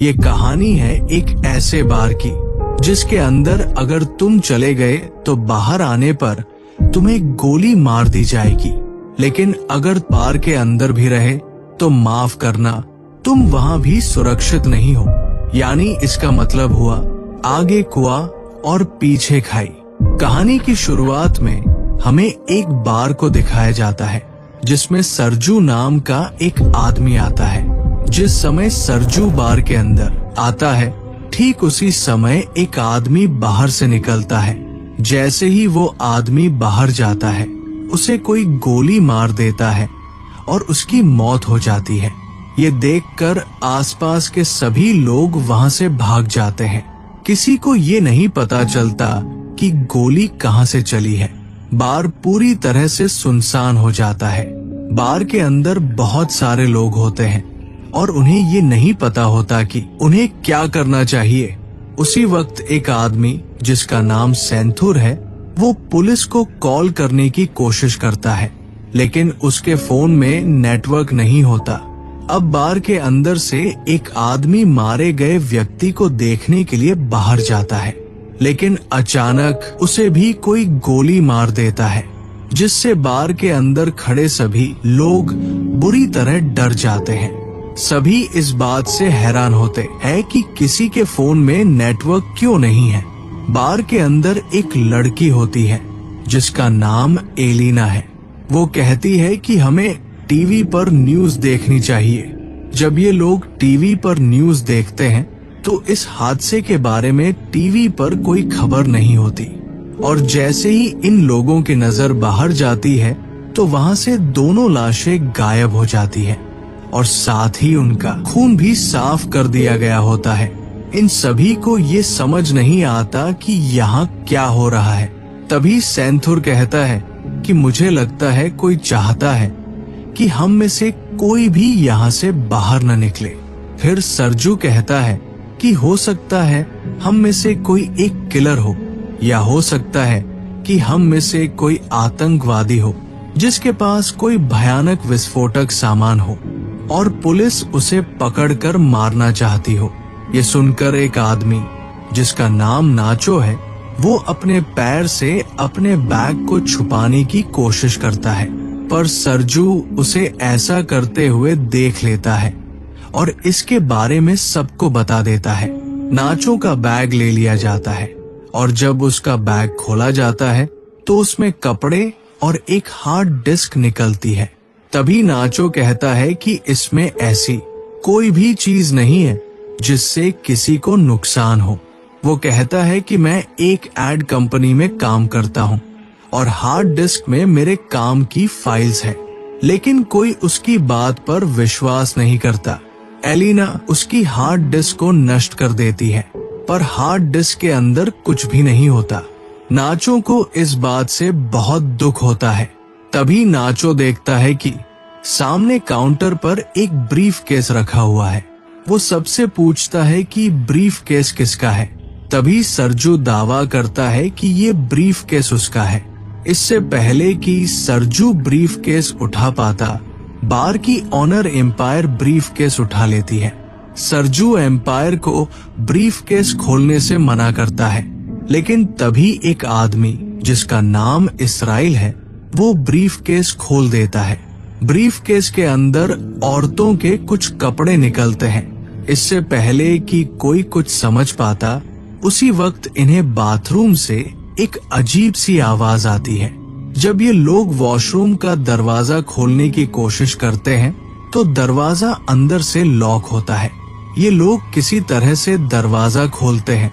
ये कहानी है एक ऐसे बार की जिसके अंदर अगर तुम चले गए तो बाहर आने पर तुम्हें गोली मार दी जाएगी, लेकिन अगर बार के अंदर भी रहे तो माफ करना, तुम वहाँ भी सुरक्षित नहीं हो। यानी इसका मतलब हुआ आगे कुआ और पीछे खाई। कहानी की शुरुआत में हमें एक बार को दिखाया जाता है जिसमें सरजू नाम का एक आदमी आता है। जिस समय सरजू बार के अंदर आता है, ठीक उसी समय एक आदमी बाहर से निकलता है। जैसे ही वो आदमी बाहर जाता है, उसे कोई गोली मार देता है और उसकी मौत हो जाती है। ये देखकर आसपास के सभी लोग वहाँ से भाग जाते हैं। किसी को ये नहीं पता चलता कि गोली कहाँ से चली है। बार पूरी तरह से सुनसान हो जाता है। बार के अंदर बहुत सारे लोग होते हैं और उन्हें ये नहीं पता होता कि उन्हें क्या करना चाहिए। उसी वक्त एक आदमी जिसका नाम सेंथुर है, वो पुलिस को कॉल करने की कोशिश करता है, लेकिन उसके फोन में नेटवर्क नहीं होता। अब बार के अंदर से एक आदमी मारे गए व्यक्ति को देखने के लिए बाहर जाता है, लेकिन अचानक उसे भी कोई गोली मार देता है, जिससे बार के अंदर खड़े सभी लोग बुरी तरह डर जाते हैं। सभी इस बात से हैरान होते हैं कि किसी के फोन में नेटवर्क क्यों नहीं है। बार के अंदर एक लड़की होती है जिसका नाम एलिना है। वो कहती है कि हमें टीवी पर न्यूज देखनी चाहिए। जब ये लोग टीवी पर न्यूज देखते हैं तो इस हादसे के बारे में टीवी पर कोई खबर नहीं होती, और जैसे ही इन लोगों की नजर बाहर जाती है तो वहाँ से दोनों लाशें गायब हो जाती है और साथ ही उनका खून भी साफ कर दिया गया होता है। इन सभी को ये समझ नहीं आता कि यहाँ क्या हो रहा है। तभी सेंथुर कहता है कि मुझे लगता है कोई चाहता है कि हम में से कोई भी यहाँ से बाहर न निकले। फिर सरजू कहता है कि हो सकता है हम में से कोई एक किलर हो, या हो सकता है कि हम में से कोई आतंकवादी हो जिसके पास कोई भयानक विस्फोटक सामान हो और पुलिस उसे पकड़कर मारना चाहती हो। ये सुनकर एक आदमी जिसका नाम नाचो है, वो अपने पैर से अपने बैग को छुपाने की कोशिश करता है, पर सरजू उसे ऐसा करते हुए देख लेता है और इसके बारे में सबको बता देता है। नाचो का बैग ले लिया जाता है और जब उसका बैग खोला जाता है तो उसमें कपड़े और एक हार्ड डिस्क निकलती है। तभी नाचो कहता है कि इसमें ऐसी कोई भी चीज नहीं है जिससे किसी को नुकसान हो। वो कहता है कि मैं एक एड कंपनी में काम करता हूँ और हार्ड डिस्क में मेरे काम की फाइल्स है, लेकिन कोई उसकी बात पर विश्वास नहीं करता। एलिना उसकी हार्ड डिस्क को नष्ट कर देती है, पर हार्ड डिस्क के अंदर कुछ भी नहीं होता। नाचो को इस बात से बहुत दुख होता है। तभी नाचो देखता है कि सामने काउंटर पर एक ब्रीफ केस रखा हुआ है। वो सबसे पूछता है कि ब्रीफ केस किसका है। तभी सरजू दावा करता है कि ये ब्रीफ केस उसका है। इससे पहले कि सरजू ब्रीफ केस उठा पाता, बार की ऑनर एम्पायर ब्रीफ केस उठा लेती है। सरजू एम्पायर को ब्रीफ केस खोलने से मना करता है, लेकिन तभी एक आदमी जिसका नाम इसराइल है, वो ब्रीफ केस खोल देता है। ब्रीफ केस के अंदर औरतों के कुछ कपड़े निकलते हैं। इससे पहले कि कोई कुछ समझ पाता, उसी वक्त इन्हें बाथरूम से एक अजीब सी आवाज आती है। जब ये लोग वॉशरूम का दरवाजा खोलने की कोशिश करते हैं तो दरवाजा अंदर से लॉक होता है। ये लोग किसी तरह से दरवाजा खोलते हैं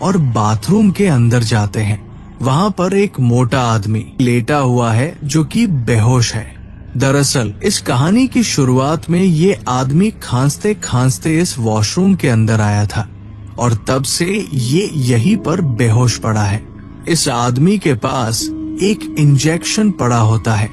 और बाथरूम के अंदर जाते हैं। वहाँ पर एक मोटा आदमी लेटा हुआ है जो कि बेहोश है। दरअसल इस कहानी की शुरुआत में ये आदमी खांसते खांसते इस वॉशरूम के अंदर आया था और तब से ये यहीं पर बेहोश पड़ा है। इस आदमी के पास एक इंजेक्शन पड़ा होता है।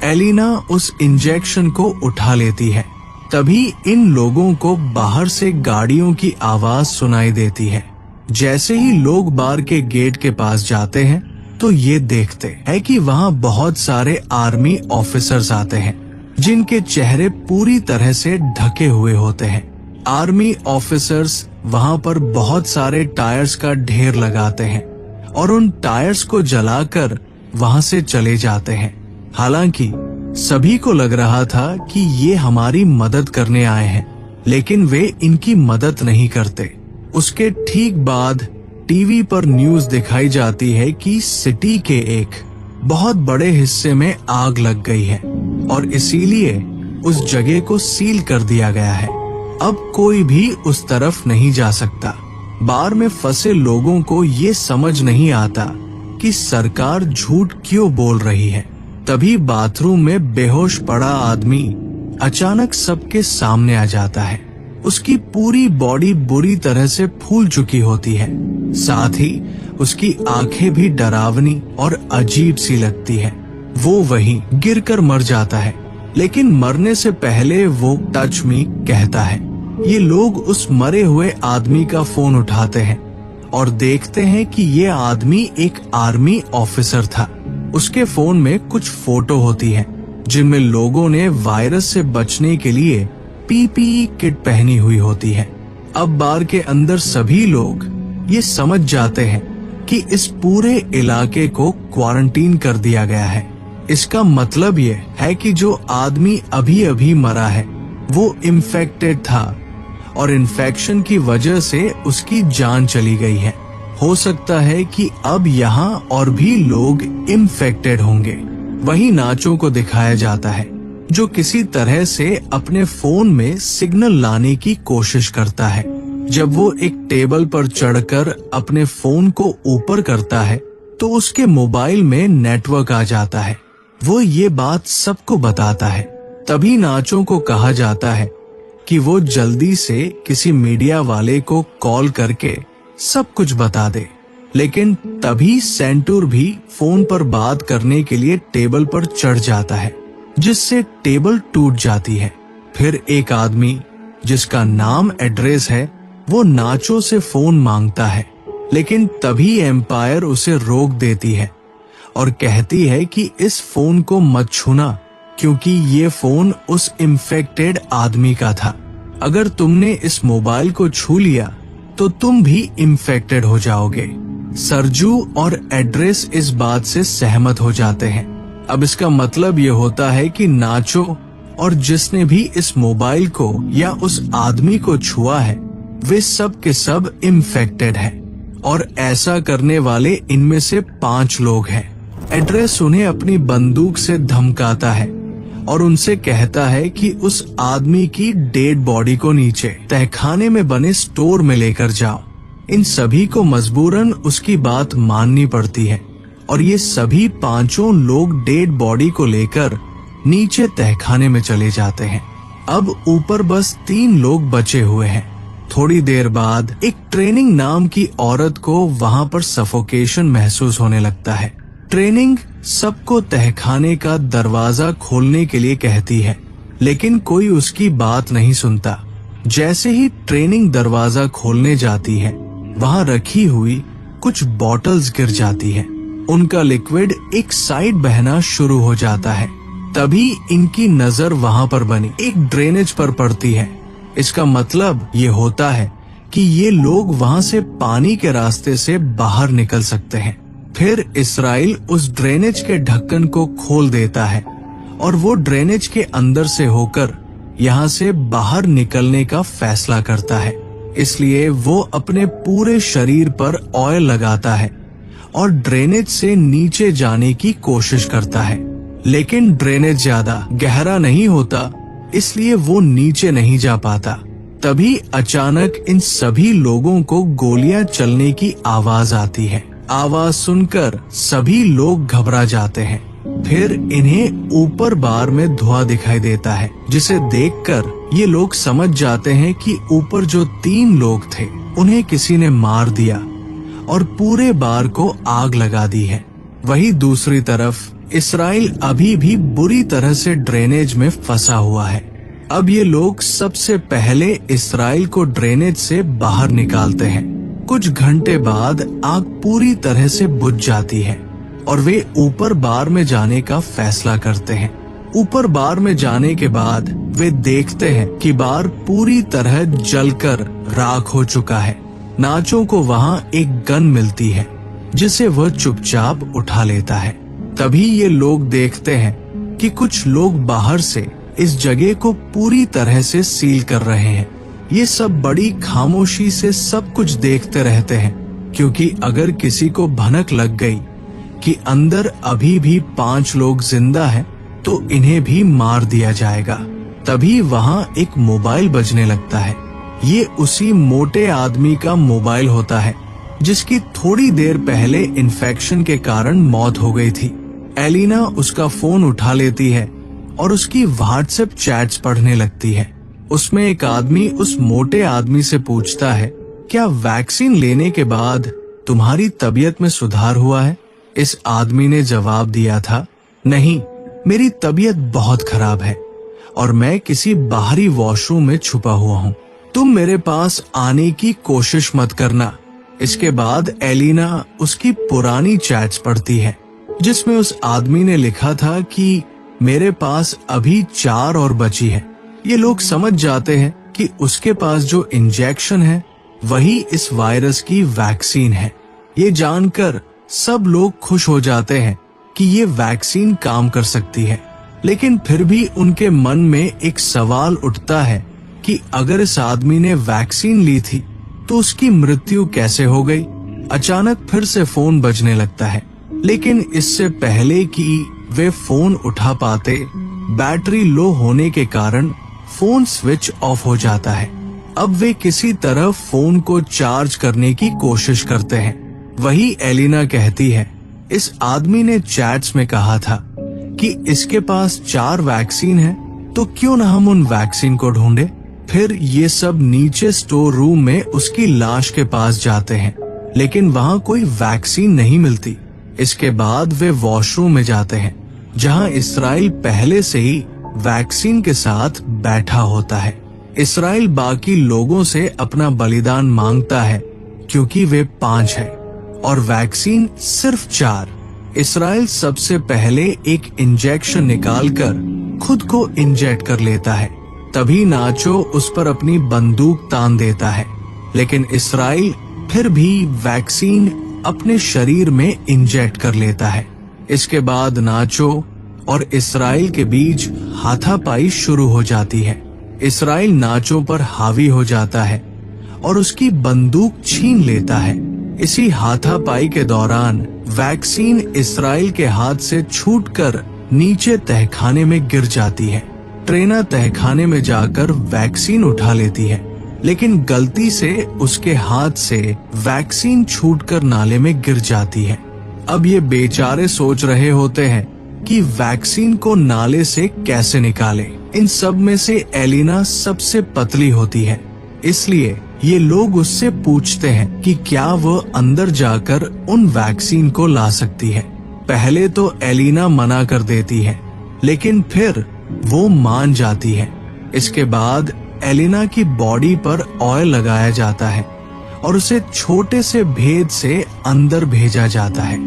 एलिना उस इंजेक्शन को उठा लेती है। तभी इन लोगों को बाहर से गाड़ियों की आवाज सुनाई देती है। जैसे ही लोग बार के गेट के पास जाते हैं तो ये देखते हैं कि वहाँ बहुत सारे आर्मी ऑफिसर्स आते हैं जिनके चेहरे पूरी तरह से ढके हुए होते हैं। आर्मी ऑफिसर्स वहां पर बहुत सारे टायर्स का ढेर लगाते हैं और उन टायर्स को जलाकर वहां से चले जाते हैं। हालांकि सभी को लग रहा था कि ये हमारी मदद करने आए हैं, लेकिन वे इनकी मदद नहीं करते। उसके ठीक बाद टीवी पर न्यूज दिखाई जाती है कि सिटी के एक बहुत बड़े हिस्से में आग लग गई है और इसीलिए उस जगह को सील कर दिया गया है। अब कोई भी उस तरफ नहीं जा सकता। बार में फंसे लोगों को ये समझ नहीं आता कि सरकार झूठ क्यों बोल रही है। तभी बाथरूम में बेहोश पड़ा आदमी अचानक सबके सामने आ जाता है। उसकी पूरी बॉडी बुरी तरह से फूल चुकी होती है, साथ ही उसकी आंखें भी डरावनी और अजीब सी लगती है। वो वहीं गिरकर मर जाता है, लेकिन मरने से पहले वो टच मी कहता है। ये लोग उस मरे हुए आदमी का फोन उठाते हैं और देखते हैं कि ये आदमी एक आर्मी ऑफिसर था। उसके फोन में कुछ फोटो होती है जिनमें लोगों ने वायरस से बचने के लिए पीपीई किट पहनी हुई होती है। अब बार के अंदर सभी लोग ये समझ जाते हैं कि इस पूरे इलाके को क्वारंटीन कर दिया गया है। इसका मतलब ये है कि जो आदमी अभी अभी मरा है वो इन्फेक्टेड था और इन्फेक्शन की वजह से उसकी जान चली गई है। हो सकता है कि अब यहाँ और भी लोग इन्फेक्टेड होंगे। वही नाचो को दिखाया जाता है जो किसी तरह से अपने फोन में सिग्नल लाने की कोशिश करता है। जब वो एक टेबल पर चढ़कर अपने फोन को ऊपर करता है तो उसके मोबाइल में नेटवर्क आ जाता है। वो ये बात सबको बताता है। तभी नाचो को कहा जाता है कि वो जल्दी से किसी मीडिया वाले को कॉल करके सब कुछ बता दे, लेकिन तभी सेंटूर भी फोन पर बात करने के लिए टेबल पर चढ़ जाता है, जिससे टेबल टूट जाती है। फिर एक आदमी जिसका नाम एड्रेस है वो नाचो से फोन मांगता है, लेकिन तभी एम्पायर उसे रोक देती है और कहती है कि इस फोन को मत छूना क्योंकि ये फोन उस इन्फेक्टेड आदमी का था। अगर तुमने इस मोबाइल को छू लिया तो तुम भी इन्फेक्टेड हो जाओगे। सरजू और एड्रेस इस बात से सहमत हो जाते हैं। अब इसका मतलब ये होता है कि नाचो और जिसने भी इस मोबाइल को या उस आदमी को छुआ है वे सब के सब इन्फेक्टेड है और ऐसा करने वाले इनमें से 5 लोग हैं। एड्रेस उन्हें अपनी बंदूक से धमकाता है और उनसे कहता है कि उस आदमी की डेड बॉडी को नीचे तहखाने में बने स्टोर में लेकर जाओ। इन सभी को मजबूरन उसकी बात माननी पड़ती है और ये सभी 5 लोग डेड बॉडी को लेकर नीचे तहखाने में चले जाते हैं। अब ऊपर बस 3 लोग बचे हुए हैं। थोड़ी देर बाद एक ट्रेनिंग नाम की औरत को वहां पर सफोकेशन महसूस होने लगता है। ट्रेनिंग सबको तहखाने का दरवाजा खोलने के लिए कहती है, लेकिन कोई उसकी बात नहीं सुनता। जैसे ही ट्रेनिंग दरवाजा खोलने जाती है वहां रखी हुई कुछ बॉटल्स गिर जाती है। उनका लिक्विड एक साइड बहना शुरू हो जाता है। तभी इनकी नजर वहां पर बनी एक ड्रेनेज पर पड़ती है। इसका मतलब ये होता है कि ये लोग वहां से पानी के रास्ते से बाहर निकल सकते हैं। फिर इसराइल उस ड्रेनेज के ढक्कन को खोल देता है और वो ड्रेनेज के अंदर से होकर यहाँ से बाहर निकलने का फैसला करता है। इसलिए वो अपने पूरे शरीर पर ऑयल लगाता है और ड्रेनेज से नीचे जाने की कोशिश करता है, लेकिन ड्रेनेज ज्यादा गहरा नहीं होता, इसलिए वो नीचे नहीं जा पाता। तभी अचानक इन सभी लोगों को गोलियां चलने की आवाज आती है। आवाज सुनकर सभी लोग घबरा जाते हैं। फिर इन्हें ऊपर बार में धुआं दिखाई देता है, जिसे देखकर ये लोग समझ जाते हैं कि ऊपर जो 3 लोग थे उन्हें किसी ने मार दिया और पूरे बार को आग लगा दी है। वही दूसरी तरफ इसराइल अभी भी बुरी तरह से ड्रेनेज में फंसा हुआ है। अब ये लोग सबसे पहले इसराइल को ड्रेनेज से बाहर निकालते हैं। कुछ घंटे बाद आग पूरी तरह से बुझ जाती है और वे ऊपर बार में जाने का फैसला करते हैं। ऊपर बार में जाने के बाद वे देखते हैं कि बार पूरी तरह जलकर राख हो चुका है। नाचो को वहाँ एक गन मिलती है जिसे वह चुपचाप उठा लेता है। तभी ये लोग देखते हैं कि कुछ लोग बाहर से इस जगह को पूरी तरह से सील कर रहे हैं। ये सब बड़ी खामोशी से सब कुछ देखते रहते हैं, क्योंकि अगर किसी को भनक लग गई कि अंदर अभी भी 5 लोग जिंदा हैं, तो इन्हें भी मार दिया जाएगा। तभी वहाँ एक मोबाइल बजने लगता है। ये उसी मोटे आदमी का मोबाइल होता है जिसकी थोड़ी देर पहले इन्फेक्शन के कारण मौत हो गई थी। एलिना उसका फोन उठा लेती है और उसकी व्हाट्सएप चैट्स पढ़ने लगती है। उसमें एक आदमी उस मोटे आदमी से पूछता है, क्या वैक्सीन लेने के बाद तुम्हारी तबीयत में सुधार हुआ है? इस आदमी ने जवाब दिया था, नहीं, मेरी तबीयत बहुत खराब है और मैं किसी बाहरी वॉशरूम में छुपा हुआ हूँ। तुम मेरे पास आने की कोशिश मत करना। इसके बाद एलिना उसकी पुरानी चैट्स पढ़ती है जिसमें उस आदमी ने लिखा था कि मेरे पास अभी 4 और बची है। ये लोग समझ जाते हैं कि उसके पास जो इंजेक्शन है वही इस वायरस की वैक्सीन है। ये जानकर सब लोग खुश हो जाते हैं कि ये वैक्सीन काम कर सकती है, लेकिन फिर भी उनके मन में एक सवाल उठता है कि अगर इस आदमी ने वैक्सीन ली थी तो उसकी मृत्यु कैसे हो गई। अचानक फिर से फोन बजने लगता है, लेकिन इससे पहले कि वे फोन उठा पाते, बैटरी लो होने के कारण फोन स्विच ऑफ हो जाता है। अब वे किसी तरह फोन को चार्ज करने की कोशिश करते हैं। वही एलिना कहती है, इस आदमी ने चैट्स में कहा था कि इसके पास 4 वैक्सीन है, तो क्यों न हम उन वैक्सीन को ढूंढे। फिर ये सब नीचे स्टोर रूम में उसकी लाश के पास जाते हैं, लेकिन वहाँ कोई वैक्सीन नहीं मिलती। इसके बाद वे वॉशरूम में जाते हैं जहाँ इसराइल पहले से ही वैक्सीन के साथ बैठा होता है। इसराइल बाकी लोगों से अपना बलिदान मांगता है क्योंकि वे 5 हैं और वैक्सीन सिर्फ 4। इसराइल सबसे पहले एक इंजेक्शन निकालकर खुद को इंजेक्ट कर लेता है। तभी नाचो उस पर अपनी बंदूक तान देता है, लेकिन इसराइल फिर भी वैक्सीन अपने शरीर में इंजेक्ट कर लेता है। इसके बाद नाचो और इसराइल के बीच हाथापाई शुरू हो जाती है। इसराइल नाचो पर हावी हो जाता है और उसकी बंदूक छीन लेता है। इसी हाथापाई के दौरान वैक्सीन इसराइल के हाथ से छूटकर नीचे तहखाने में गिर जाती है। ट्रेना तहखाने में जाकर वैक्सीन उठा लेती है, लेकिन गलती से उसके हाथ से वैक्सीन छूटकर नाले में गिर जाती है। अब ये बेचारे सोच रहे होते हैं कि वैक्सीन को नाले से कैसे निकालें। इन सब में से एलिना सबसे पतली होती है, इसलिए ये लोग उससे पूछते हैं कि क्या वह अंदर जाकर उन वैक्सीन को ला सकती है। पहले तो एलिना मना कर देती है, लेकिन फिर वो मान जाती है। इसके बाद एलिना की बॉडी पर ऑयल लगाया जाता है और उसे छोटे से भेद से अंदर भेजा जाता है।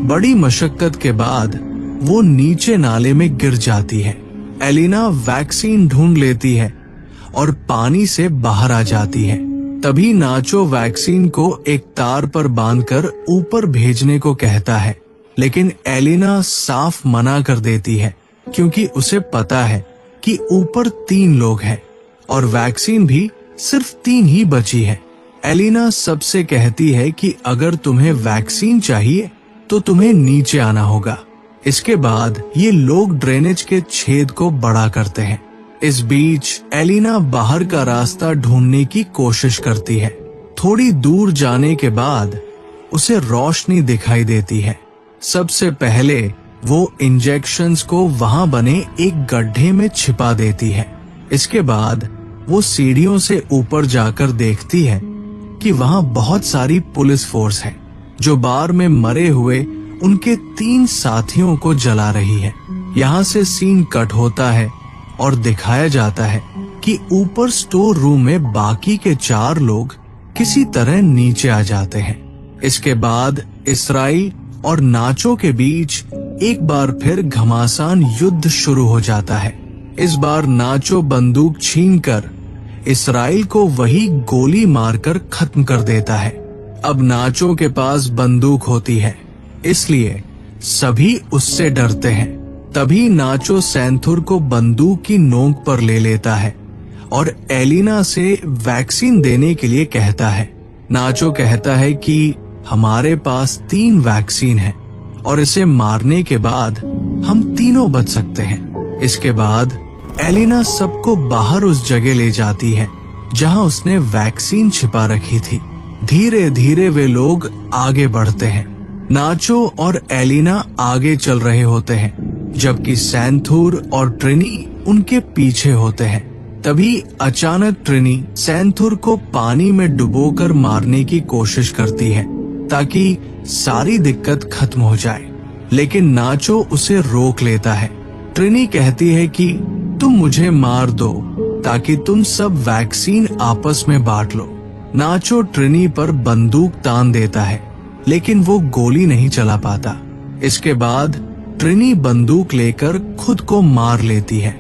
बड़ी मशक्कत के बाद वो नीचे नाले में गिर जाती है। एलिना वैक्सीन ढूंढ लेती है और पानी से बाहर आ जाती है। तभी नाचो वैक्सीन को एक तार पर बांधकर ऊपर भेजने को कहता है, लेकिन एलिना साफ मना कर देती है क्योंकि उसे पता है कि ऊपर 3 लोग हैं और वैक्सीन भी सिर्फ 3 ही बची है। एलिना सबसे कहती है कि अगर तुम्हें वैक्सीन चाहिए तो तुम्हें नीचे आना होगा। इसके बाद ये लोग ड्रेनेज के छेद को बड़ा करते हैं। इस बीच एलिना बाहर का रास्ता ढूंढने की कोशिश करती है। थोड़ी दूर जाने के बाद उसे रोशनी दिखाई देती है। सबसे पहले वो इंजेक्शंस को वहां बने एक गड्ढे में छिपा देती है। इसके बाद वो सीढ़ियों से ऊपर जाकर देखती है कि वहां बहुत सारी पुलिस फोर्स है जो बार में मरे हुए उनके 3 साथियों को जला रही है। यहाँ से सीन कट होता है और दिखाया जाता है कि ऊपर स्टोर रूम में बाकी के 4 लोग किसी तरह नीचे आ जाते हैं। इसके बाद इसराइल और नाचो के बीच एक बार फिर घमासान युद्ध शुरू हो जाता है। इस बार नाचो बंदूक छीनकर इस्राइल को वही गोली मारकर खत्म कर देता है। अब नाचो के पास बंदूक होती है, इसलिए सभी उससे डरते हैं। तभी नाचो सैंथुर को बंदूक की नोक पर ले लेता है और एलिना से वैक्सीन देने के लिए कहता है। नाचो कहता है कि हमारे पास 3 वैक्सीन है और इसे मारने के बाद हम तीनों बच सकते हैं। इसके बाद एलिना सबको बाहर उस जगह ले जाती है जहां उसने वैक्सीन छिपा रखी थी। धीरे धीरे वे लोग आगे बढ़ते हैं। नाचो और एलिना आगे चल रहे होते हैं, जबकि सैंथुर और ट्रिनी उनके पीछे होते हैं। तभी अचानक ट्रिनी सैंथुर को पानी में डुबोकर मारने की कोशिश करती है ताकि सारी दिक्कत खत्म हो जाए, लेकिन नाचो उसे रोक लेता है। ट्रिनी कहती है कि तुम मुझे मार दो ताकि तुम सब वैक्सीन आपस में बांट लो। नाचो ट्रिनी पर बंदूक तान देता है, लेकिन वो गोली नहीं चला पाता। इसके बाद ट्रिनी बंदूक लेकर खुद को मार लेती है।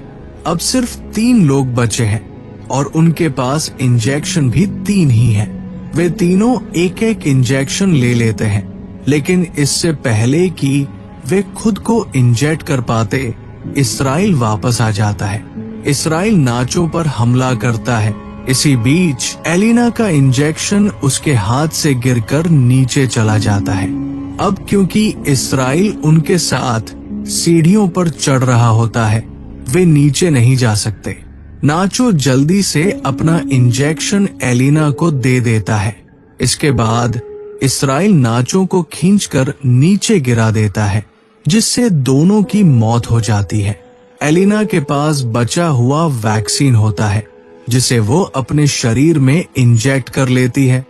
अब सिर्फ 3 लोग बचे हैं और उनके पास इंजेक्शन भी 3 ही है। वे तीनों एक एक इंजेक्शन ले लेते हैं, लेकिन इससे पहले कि वे खुद को इंजेक्ट कर पाते, इस्राइल वापस आ जाता है। इस्राइल नाचो पर हमला करता है। इसी बीच एलिना का इंजेक्शन उसके हाथ से गिरकर नीचे चला जाता है। अब क्योंकि इस्राइल उनके साथ सीढ़ियों पर चढ़ रहा होता है, वे नीचे नहीं जा सकते। नाचो जल्दी से अपना इंजेक्शन एलिना को दे देता है। इसके बाद इस्राइल नाचो को खींचकर नीचे गिरा देता है, जिससे दोनों की मौत हो जाती है। एलिना के पास बचा हुआ वैक्सीन होता है, जिसे वो अपने शरीर में इंजेक्ट कर लेती है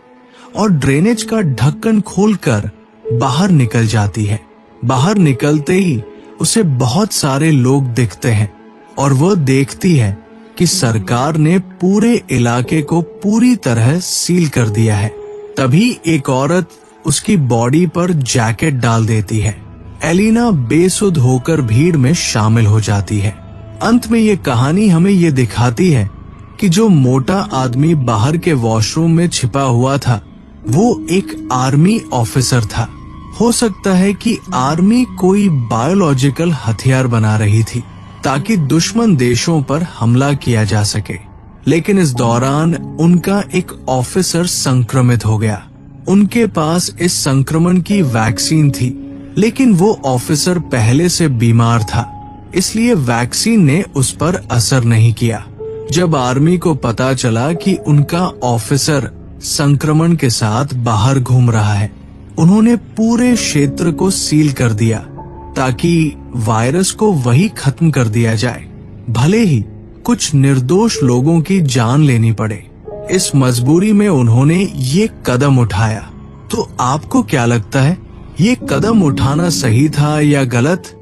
और ड्रेनेज का ढक्कन खोलकर बाहर निकल जाती है। बाहर निकलते ही उसे बहुत सारे लोग दिखते हैं और वो देखती है कि सरकार ने पूरे इलाके को पूरी तरह सील कर दिया है। तभी एक औरत उसकी बॉडी पर जैकेट डाल देती है। एलिना बेसुध होकर भीड़ में शामिल हो जाती है। अंत में ये कहानी हमें ये दिखाती है कि जो मोटा आदमी बाहर के वॉशरूम में छिपा हुआ था, वो एक आर्मी ऑफिसर था। हो सकता है कि आर्मी कोई बायोलॉजिकल हथियार बना रही थी ताकि दुश्मन देशों पर हमला किया जा सके, लेकिन इस दौरान उनका एक ऑफिसर संक्रमित हो गया। उनके पास इस संक्रमण की वैक्सीन थी, लेकिन वो ऑफिसर पहले से बीमार था, इसलिए वैक्सीन ने उस पर असर नहीं किया। जब आर्मी को पता चला कि उनका ऑफिसर संक्रमण के साथ बाहर घूम रहा है, उन्होंने पूरे क्षेत्र को सील कर दिया ताकि वायरस को वही खत्म कर दिया जाए, भले ही कुछ निर्दोष लोगों की जान लेनी पड़े। इस मजबूरी में उन्होंने ये कदम उठाया। तो आपको क्या लगता है, ये कदम उठाना सही था या गलत?